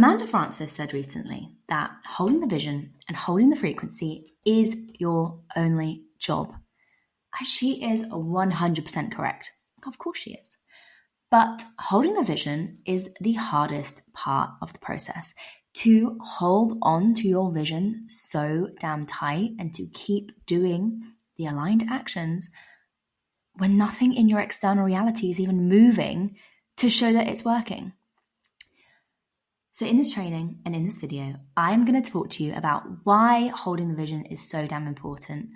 Amanda Francis said recently that holding the vision and holding the frequency is your only job. And she is 100% correct. Of course she is. But holding the vision is the hardest part of the process. To hold on to your vision so damn tight and to keep doing the aligned actions when nothing in your external reality is even moving to show that it's working. So in this training and in this video, I'm going to talk to you about why holding the vision is so damn important,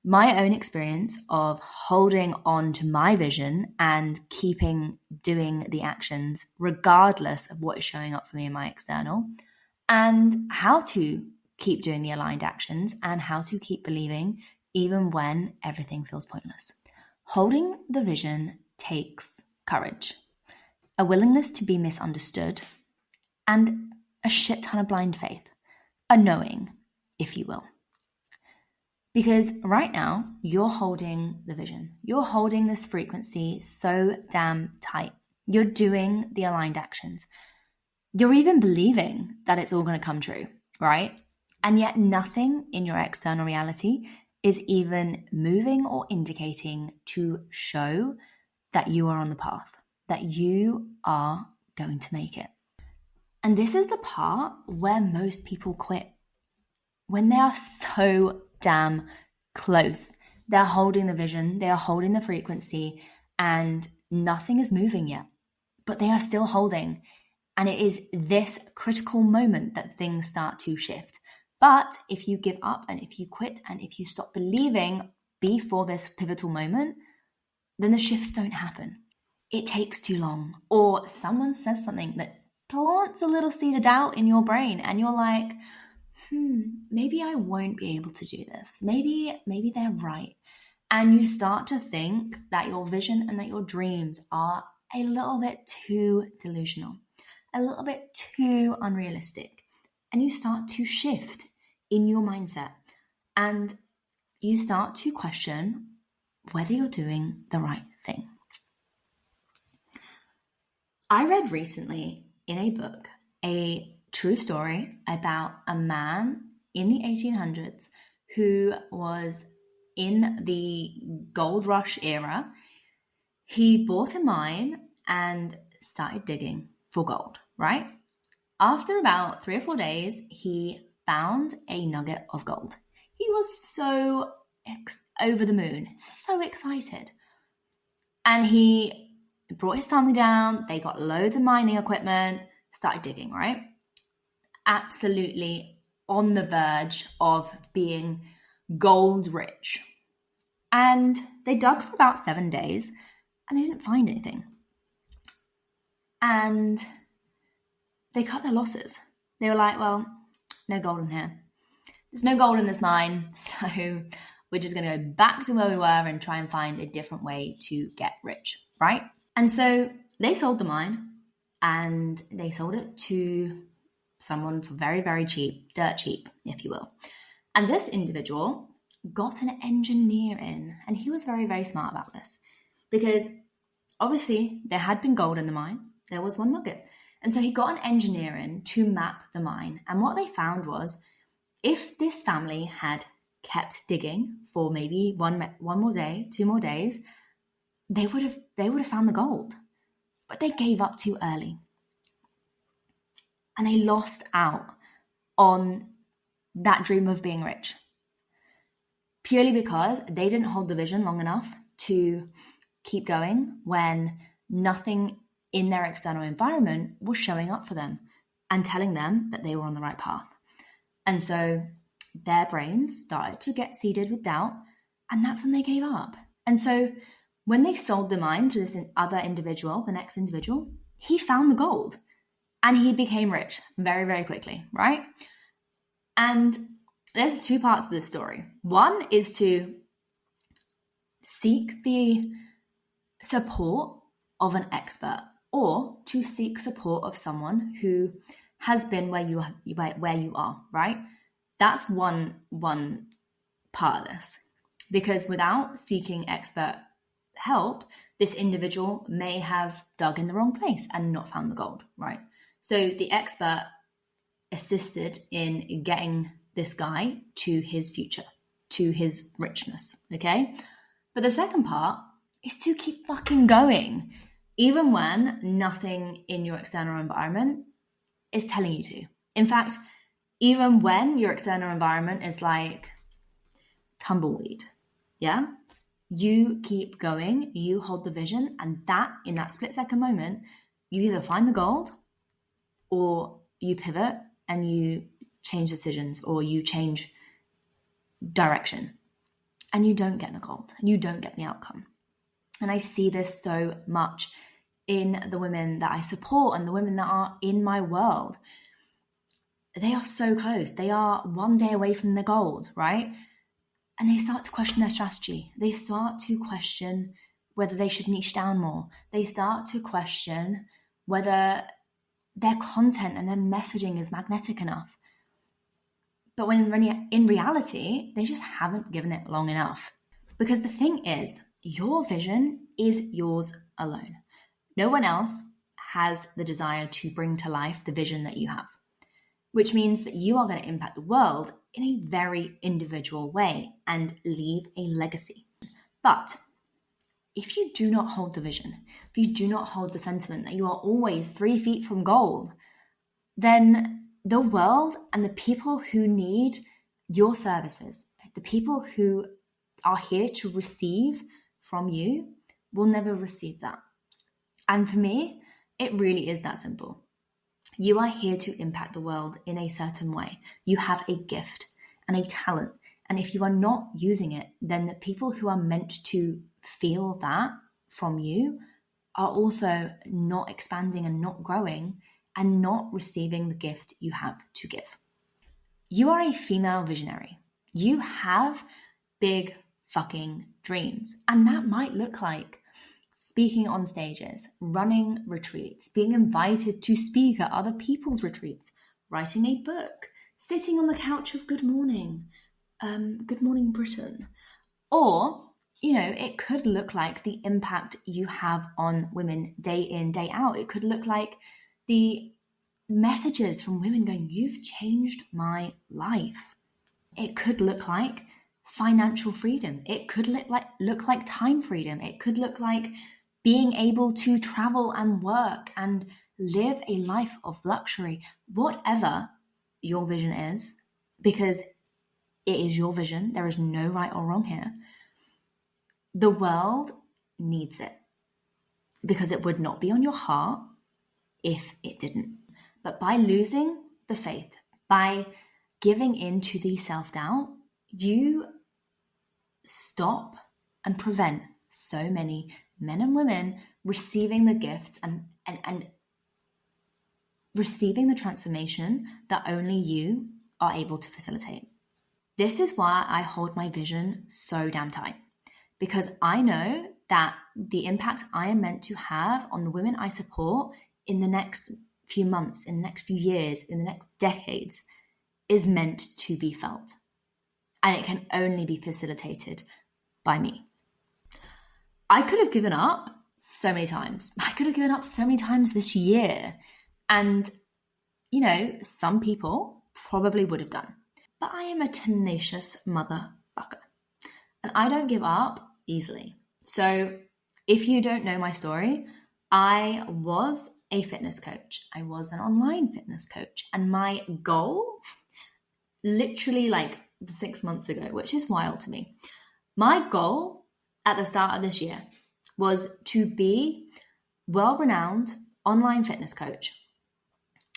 my own experience of holding on to my vision and keeping doing the actions regardless of what is showing up for me in my external, and how to keep doing the aligned actions and how to keep believing even when everything feels pointless. Holding the vision takes courage, a willingness to be misunderstood, and a shit ton of blind faith, a knowing, if you will. Because right now, you're holding the vision. You're holding this frequency so damn tight. You're doing the aligned actions. You're even believing that it's all going to come true, right? And yet nothing in your external reality is even moving or indicating to show that you are on the path, that you are going to make it. And this is the part where most people quit. When they are so damn close, they're holding the vision, they are holding the frequency, and nothing is moving yet, but they are still holding. And it is this critical moment that things start to shift. But if you give up and if you quit and if you stop believing before this pivotal moment, then the shifts don't happen. It takes too long. Or someone says something that plants a little seed of doubt in your brain and you're like, maybe I won't be able to do this. Maybe they're right. And you start to think that your vision and that your dreams are a little bit too delusional, a little bit too unrealistic. And you start to shift in your mindset and you start to question whether you're doing the right thing. I read recently in a book a true story about a man in the 1800s who was in the gold rush era. He bought a mine and started digging for gold, right? After about 3 or 4 days, he found a nugget of gold. He was so over the moon, so excited. And he brought his family down. They got loads of mining equipment, started digging, right? Absolutely on the verge of being gold rich. And they dug for about 7 days and they didn't find anything. And they cut their losses. They were like, well, no gold in here. There's no gold in this mine, so we're just going to go back to where we were and try and find a different way to get rich, right? And so they sold the mine and they sold it to someone for very, very cheap, dirt cheap, if you will. And this individual got an engineer in, and he was very, very smart about this because obviously there had been gold in the mine. There was one nugget. And so he got an engineer in to map the mine. And what they found was if this family had kept digging for maybe one more day, 2 more days, they would have found the gold. But they gave up too early. And they lost out on that dream of being rich. Purely because they didn't hold the vision long enough to keep going when nothing in their external environment was showing up for them and telling them that they were on the right path. And so their brains started to get seeded with doubt, and that's when they gave up. And so when they sold the mine to this other individual, the next individual, he found the gold and he became rich very, very quickly, right? And there's 2 parts to this story. One is to seek the support of an expert or to seek support of someone who has been where you are, right? That's one part of this. Because without seeking expert help, this individual may have dug in the wrong place and not found the gold, right? So the expert assisted in getting this guy to his future, to his richness, okay? But the second part is to keep fucking going, even when nothing in your external environment is telling you to. In fact, even when your external environment is like tumbleweed, yeah? You keep going, you hold the vision, and that, in that split second moment, you either find the gold or you pivot and you change decisions or you change direction and you don't get the gold and you don't get the outcome. And I see this so much in the women that I support and the women that are in my world. They are so close. They are one day away from the gold, right? And they start to question their strategy. They start to question whether they should niche down more. They start to question whether their content and their messaging is magnetic enough. But when in reality, they just haven't given it long enough. Because the thing is, your vision is yours alone. No one else has the desire to bring to life the vision that you have, which means that you are going to impact the world in a very individual way and leave a legacy. But if you do not hold the vision, if you do not hold the sentiment that you are always 3 feet from gold, then the world and the people who need your services, the people who are here to receive from you, will never receive that. And for me, it really is that simple. You are here to impact the world in a certain way. You have a gift and a talent. And if you are not using it, then the people who are meant to feel that from you are also not expanding and not growing and not receiving the gift you have to give. You are a female visionary. You have big fucking dreams. And that might look like speaking on stages, running retreats, being invited to speak at other people's retreats, writing a book, sitting on the couch of Good Morning Britain. Or, it could look like the impact you have on women day in, day out. It could look like the messages from women going, "You've changed my life." It could look like financial freedom. It could look like time freedom. It could look like being able to travel and work and live a life of luxury. Whatever your vision is, because it is your vision, there is no right or wrong here. The world needs it because it would not be on your heart if it didn't. But by losing the faith, by giving in to the self-doubt, you stop and prevent so many men and women receiving the gifts and receiving the transformation that only you are able to facilitate. This is why I hold my vision so damn tight, because I know that the impact I am meant to have on the women I support in the next few months, in the next few years, in the next decades is meant to be felt. And it can only be facilitated by me. I could have given up so many times. I could have given up so many times this year. And, some people probably would have done. But I am a tenacious motherfucker. And I don't give up easily. So if you don't know my story, I was a fitness coach. I was an online fitness coach. And my goal, literally 6 months ago, which is wild to me, my goal at the start of this year was to be well-renowned online fitness coach.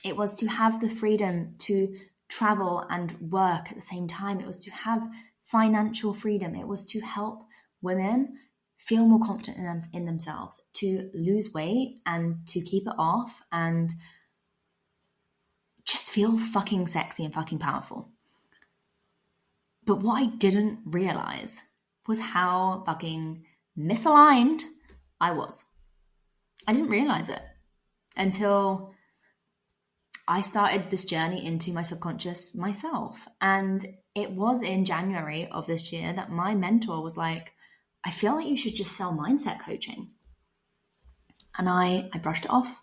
It was to have the freedom to travel and work at the same time. It was to have financial freedom. It was to help women feel more confident in themselves, to lose weight and to keep it off and just feel fucking sexy and fucking powerful. But what I didn't realize was how fucking misaligned I was. I didn't realize it until I started this journey into my subconscious myself. And it was in January of this year that my mentor was like, I feel like you should just sell mindset coaching. And I brushed it off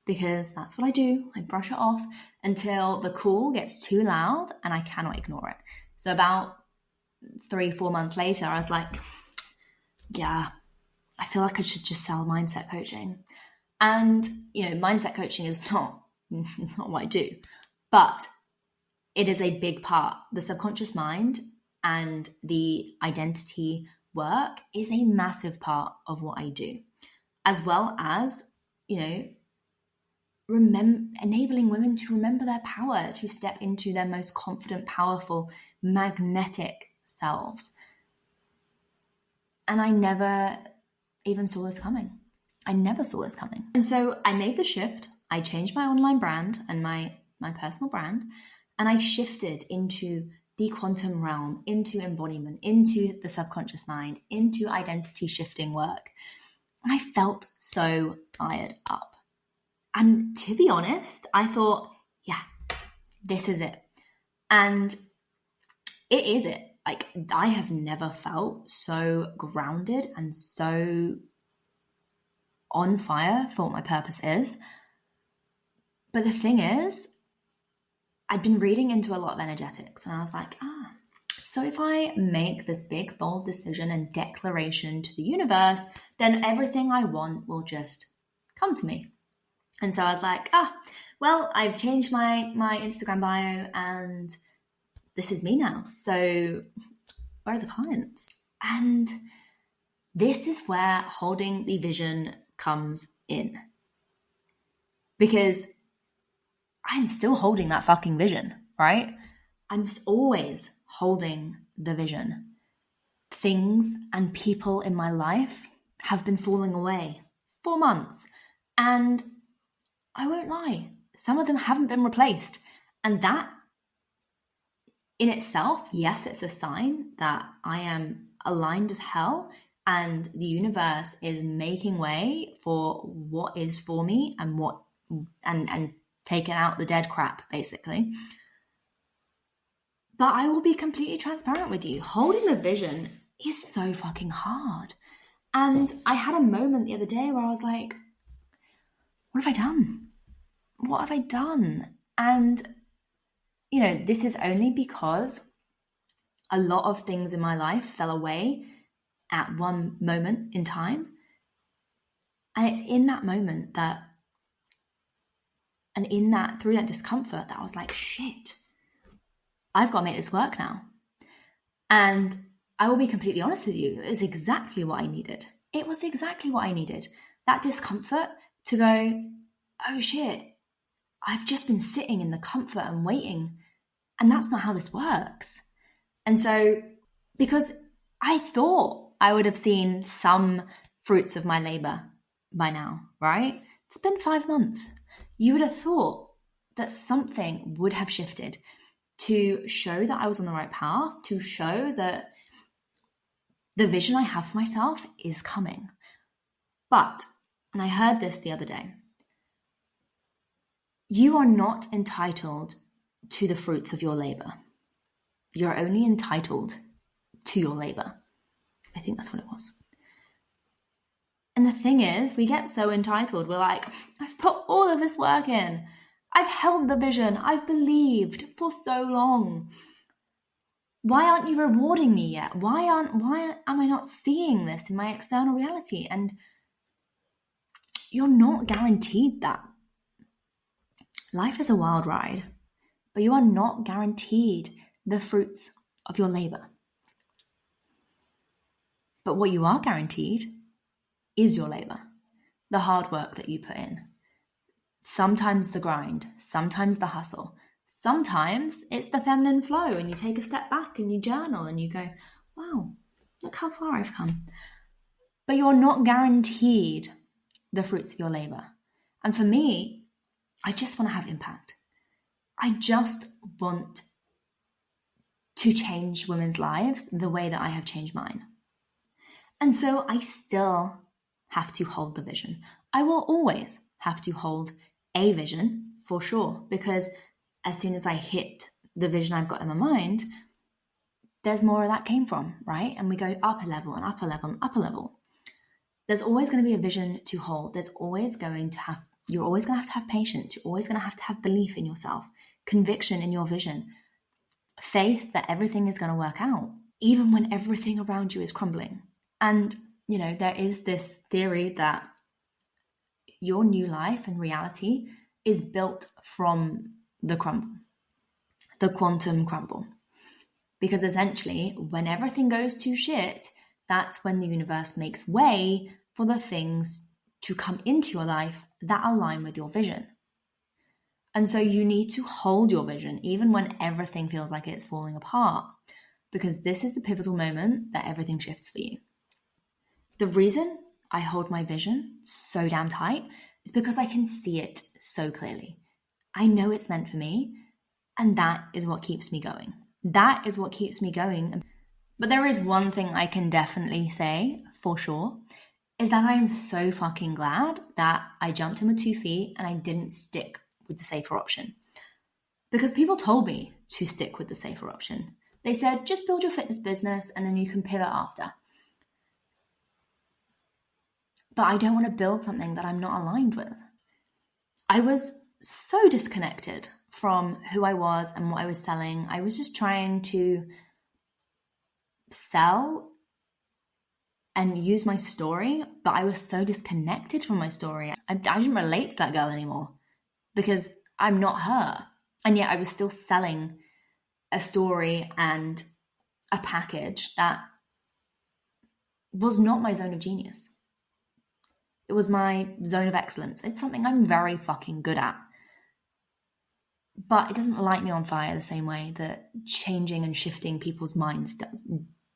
because that's what I do. I brush it off until the call gets too loud and I cannot ignore it. So about 3-4 months later, I was like, yeah, I feel like I should just sell mindset coaching. And, mindset coaching is not what I do, but it is a big part. The subconscious mind and the identity work is a massive part of what I do, as well as, enabling women to remember their power, to step into their most confident, powerful, magnetic selves. And I never even saw this coming. And so I made the shift. I changed my online brand and my personal brand, and I shifted into the quantum realm, into embodiment, into the subconscious mind, into identity shifting work. And I felt so fired up. And to be honest, I thought, yeah, this is it. And it is it. Like, I have never felt so grounded and so on fire for what my purpose is. But the thing is, I'd been reading into a lot of energetics, and I was like, so if I make this big, bold decision and declaration to the universe, then everything I want will just come to me. And so I was like, well, I've changed my Instagram bio and this is me now. So where are the clients? And this is where holding the vision comes in. Because I'm still holding that fucking vision, right? I'm always holding the vision. Things and people in my life have been falling away for months. And I won't lie, some of them haven't been replaced. And that in itself, yes, it's a sign that I am aligned as hell and the universe is making way for what is for me and and taking out the dead crap, basically. But I will be completely transparent with you. Holding the vision is so fucking hard. And I had a moment the other day where I was like, what have I done? What have I done? And, this is only because a lot of things in my life fell away at one moment in time. And it's in that moment through that discomfort that I was like, shit, I've got to make this work now. And I will be completely honest with you, it was exactly what I needed. It was exactly what I needed. That discomfort to go, oh shit, I've just been sitting in the comfort and waiting. And that's not how this works. And so, because I thought I would have seen some fruits of my labor by now, right? It's been 5 months. You would have thought that something would have shifted to show that I was on the right path, to show that the vision I have for myself is coming. But, and I heard this the other day, you are not entitled to the fruits of your labor. You're only entitled to your labor. I think that's what it was. And the thing is, we get so entitled. We're like, I've put all of this work in. I've held the vision. I've believed for so long. Why aren't you rewarding me yet? Why am I not seeing this in my external reality? And you're not guaranteed that. Life is a wild ride, but you are not guaranteed the fruits of your labor. But what you are guaranteed is your labor, the hard work that you put in. Sometimes the grind, sometimes the hustle, sometimes it's the feminine flow and you take a step back and you journal and you go, wow, look how far I've come. But you're not guaranteed the fruits of your labor. And for me, I just want to have impact. I just want to change women's lives the way that I have changed mine. And so I still have to hold the vision. I will always have to hold a vision for sure, because as soon as I hit the vision I've got in my mind, there's more of that came from, right? And we go up a level and up a level and up a level. There's always going to be a vision to hold. There's always going to have You're always going to have patience. You're always going to have belief in yourself, conviction in your vision, faith that everything is going to work out, even when everything around you is crumbling. And, there is this theory that your new life and reality is built from the crumble, the quantum crumble. Because essentially, when everything goes to shit, that's when the universe makes way for the things to come into your life that align with your vision. And so you need to hold your vision even when everything feels like it's falling apart, because this is the pivotal moment that everything shifts for you. The reason I hold my vision so damn tight is because I can see it so clearly. I know it's meant for me, and that is what keeps me going. That is what keeps me going. But there is one thing I can definitely say for sure, is that I am so fucking glad that I jumped in with 2 feet and I didn't stick with the safer option. Because people told me to stick with the safer option. They said, just build your fitness business and then you can pivot after. But I don't want to build something that I'm not aligned with. I was so disconnected from who I was and what I was selling. I was just trying to sell and use my story, but I was so disconnected from my story. I didn't relate to that girl anymore because I'm not her. And yet I was still selling a story and a package that was not my zone of genius. It was my zone of excellence. It's something I'm very fucking good at. But it doesn't light me on fire the same way that changing and shifting people's minds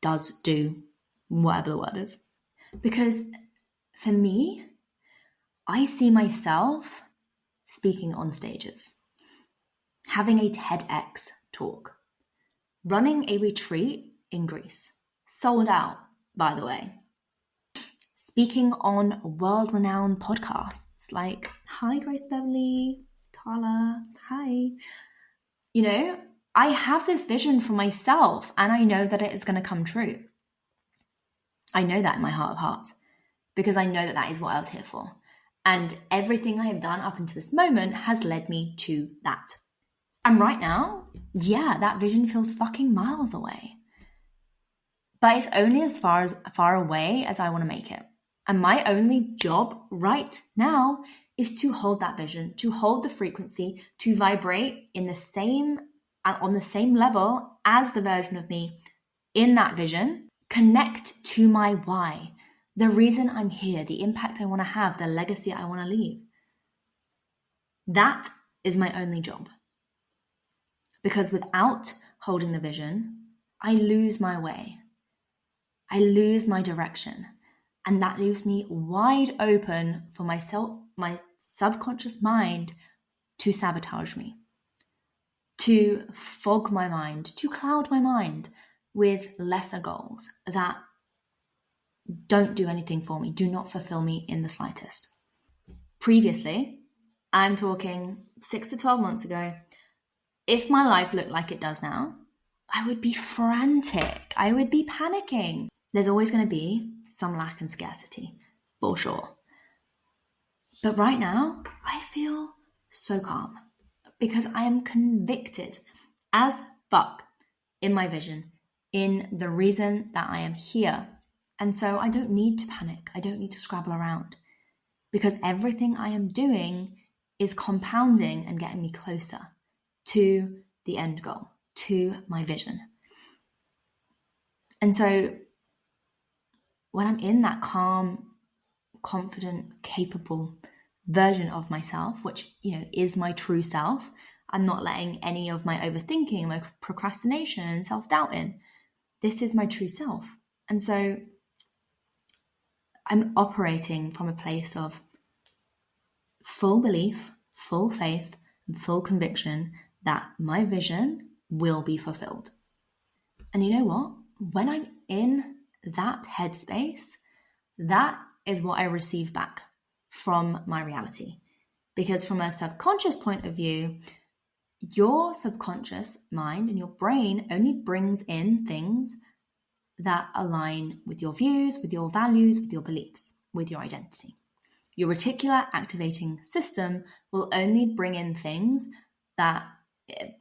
does do, whatever the word is. Because for me, I see myself speaking on stages, having a TEDx talk, running a retreat in Greece, sold out, by the way, speaking on world-renowned podcasts like Hi Grace Beverly, Tala, hi. I have this vision for myself and I know that it is going to come true. I know that in my heart of hearts because I know that that is what I was here for. And everything I have done up until this moment has led me to that. And right now, that vision feels fucking miles away. But it's only as far away as I want to make it. And my only job right now is to hold that vision, to hold the frequency, to vibrate on the same level as the version of me in that vision, connect to my why, the reason I'm here, the impact I want to have, the legacy I want to leave. That is my only job. Because without holding the vision, I lose my way. I lose my direction. And that leaves me wide open for my subconscious mind to sabotage me, to fog my mind, to cloud my mind with lesser goals that don't do anything for me, do not fulfill me in the slightest. Previously, I'm talking 6 to 12 months ago, if my life looked like it does now, I would be frantic. I would be panicking. There's always going to be some lack and scarcity, for sure. But right now, I feel so calm because I am convicted as fuck in my vision, in the reason that I am here. And so I don't need to panic. I don't need to scrabble around because everything I am doing is compounding and getting me closer to the end goal, to my vision. And so when I'm in that calm, confident, capable version of myself, which, is my true self, I'm not letting any of my overthinking, my procrastination and self-doubt in. This is my true self. And so I'm operating from a place of full belief, full faith, and full conviction that my vision will be fulfilled. And you know what? When I'm in that headspace, that is what I receive back from my reality. Because from a subconscious point of view, your subconscious mind and your brain only brings in things that align with your views, with your values, with your beliefs, with your identity. Your reticular activating system will only bring in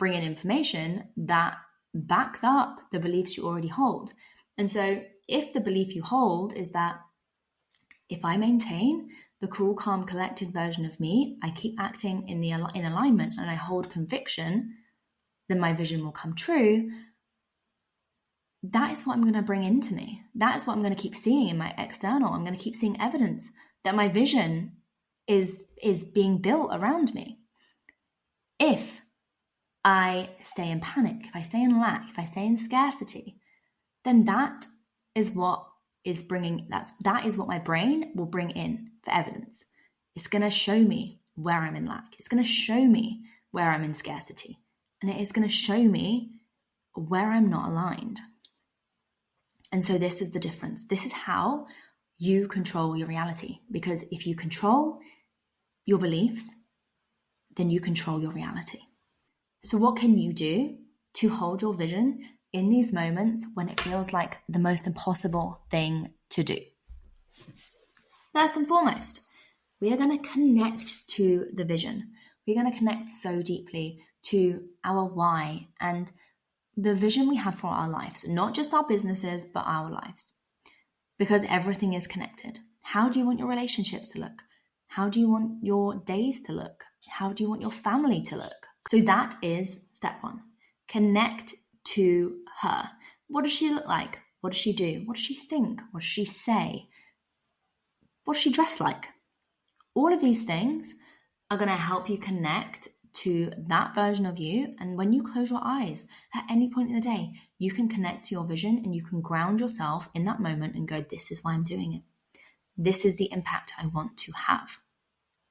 information that backs up the beliefs you already hold. And so if the belief you hold is that if I maintain the cool, calm, collected version of me, I keep acting in alignment and I hold conviction, then my vision will come true. That is what I'm going to bring into me. That is what I'm going to keep seeing in my external. I'm going to keep seeing evidence that my vision is being built around me. If I stay in panic, if I stay in lack, if I stay in scarcity, then that is what my brain will bring in for evidence. It's going to show me where I'm in lack. It's going to show me where I'm in scarcity. And it is going to show me where I'm not aligned. And so this is the difference. This is how you control your reality. Because if you control your beliefs, then you control your reality. So what can you do to hold your vision in these moments when it feels like the most impossible thing to do? First and foremost, we are going to connect to the vision. We're going to connect so deeply to our why and the vision we have for our lives, not just our businesses, but our lives, because everything is connected. How do you want your relationships to look? How do you want your days to look? How do you want your family to look? So that is step one. Connect to her. What does she look like? What does she do? What does she think? What does she say? What does she dress like? All of these things are going to help you connect to that version of you. And when you close your eyes at any point in the day, you can connect to your vision and you can ground yourself in that moment and go, this is why I'm doing it. This is the impact I want to have.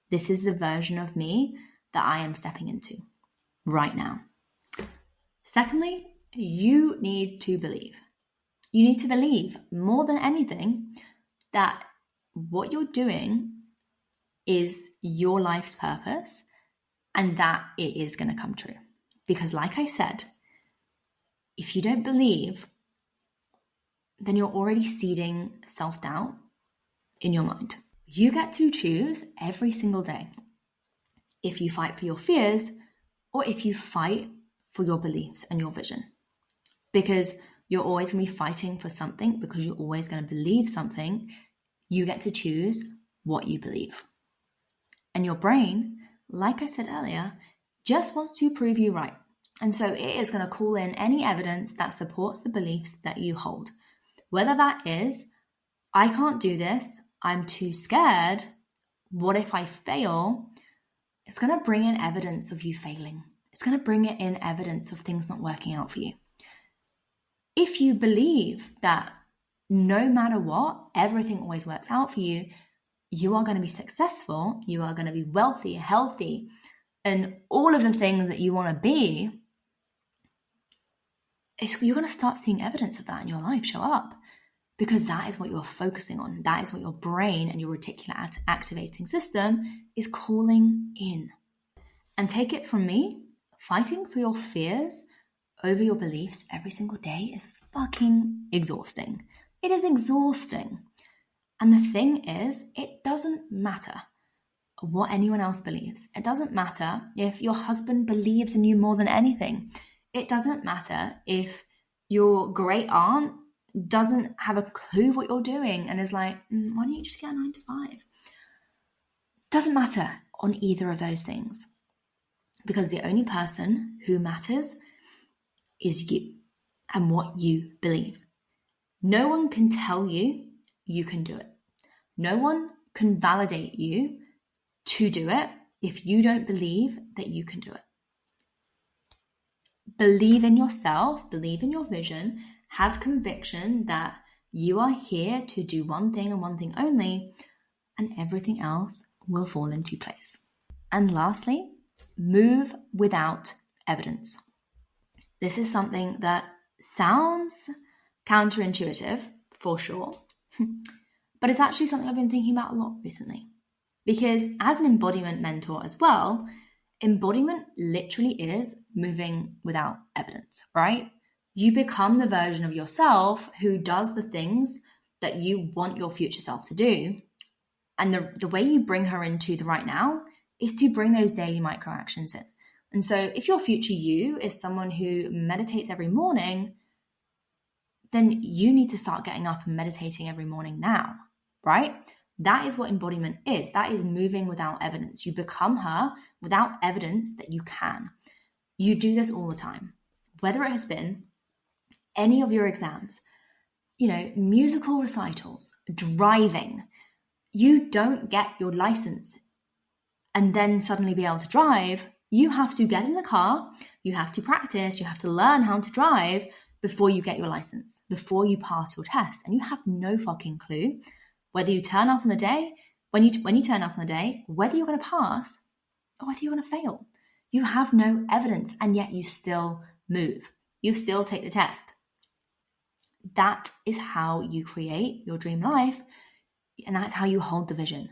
This is the version of me that I am stepping into right now. Secondly, you need to believe. You need to believe more than anything that what you're doing is your life's purpose and that it is going to come true. Because like I said, if you don't believe, then you're already seeding self-doubt in your mind. You get to choose every single day if you fight for your fears or if you fight for your beliefs and your vision. Because you're always going to be fighting for something, because you're always going to believe something. You get to choose what you believe. And your brain, like I said earlier, just wants to prove you right. And so it is going to call in any evidence that supports the beliefs that you hold. Whether that is, I can't do this, I'm too scared, what if I fail? It's going to bring in evidence of you failing. It's going to bring it in evidence of things not working out for you. If you believe that no matter what, everything always works out for you, you are going to be successful, you are going to be wealthy, healthy, and all of the things that you want to be, you're going to start seeing evidence of that in your life show up, because that is what you're focusing on. That is what your brain and your reticular activating system is calling in. And take it from me, fighting for your fears over your beliefs every single day is fucking exhausting. It is exhausting. And the thing is, it doesn't matter what anyone else believes. It doesn't matter if your husband believes in you more than anything. It doesn't matter if your great aunt doesn't have a clue what you're doing and is like, why don't you just get a 9 to 5? Doesn't matter on either of those things, because the only person who matters is you and what you believe. No one can tell you you can do it. No one can validate you to do it if you don't believe that you can do it. Believe in yourself, believe in your vision, have conviction that you are here to do one thing and one thing only, and everything else will fall into place. And lastly, move without evidence. This is something that sounds counterintuitive, for sure, but it's actually something I've been thinking about a lot recently. Because as an embodiment mentor as well, embodiment literally is moving without evidence, right? You become the version of yourself who does the things that you want your future self to do And the way you bring her into the right now is to bring those daily micro actions in. And so if your future you is someone who meditates every morning, then you need to start getting up and meditating every morning now, right? That is what embodiment is. That is moving without evidence. You become her without evidence that you can. You do this all the time, whether it has been any of your exams, musical recitals, driving. You don't get your license and then suddenly be able to drive. You have to get in the car, you have to practice, you have to learn how to drive before you get your license, before you pass your test. And you have no fucking clue whether you turn up on the day, when you turn up on the day, whether you're going to pass or whether you're going to fail. You have no evidence, and yet you still move. You still take the test. That is how you create your dream life, and that's how you hold the vision.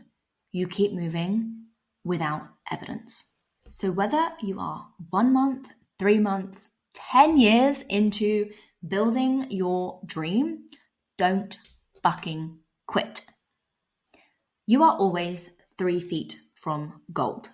You keep moving without evidence. So whether you are 1 month, 3 months, 10 years into building your dream, don't fucking quit. You are always 3 feet from gold.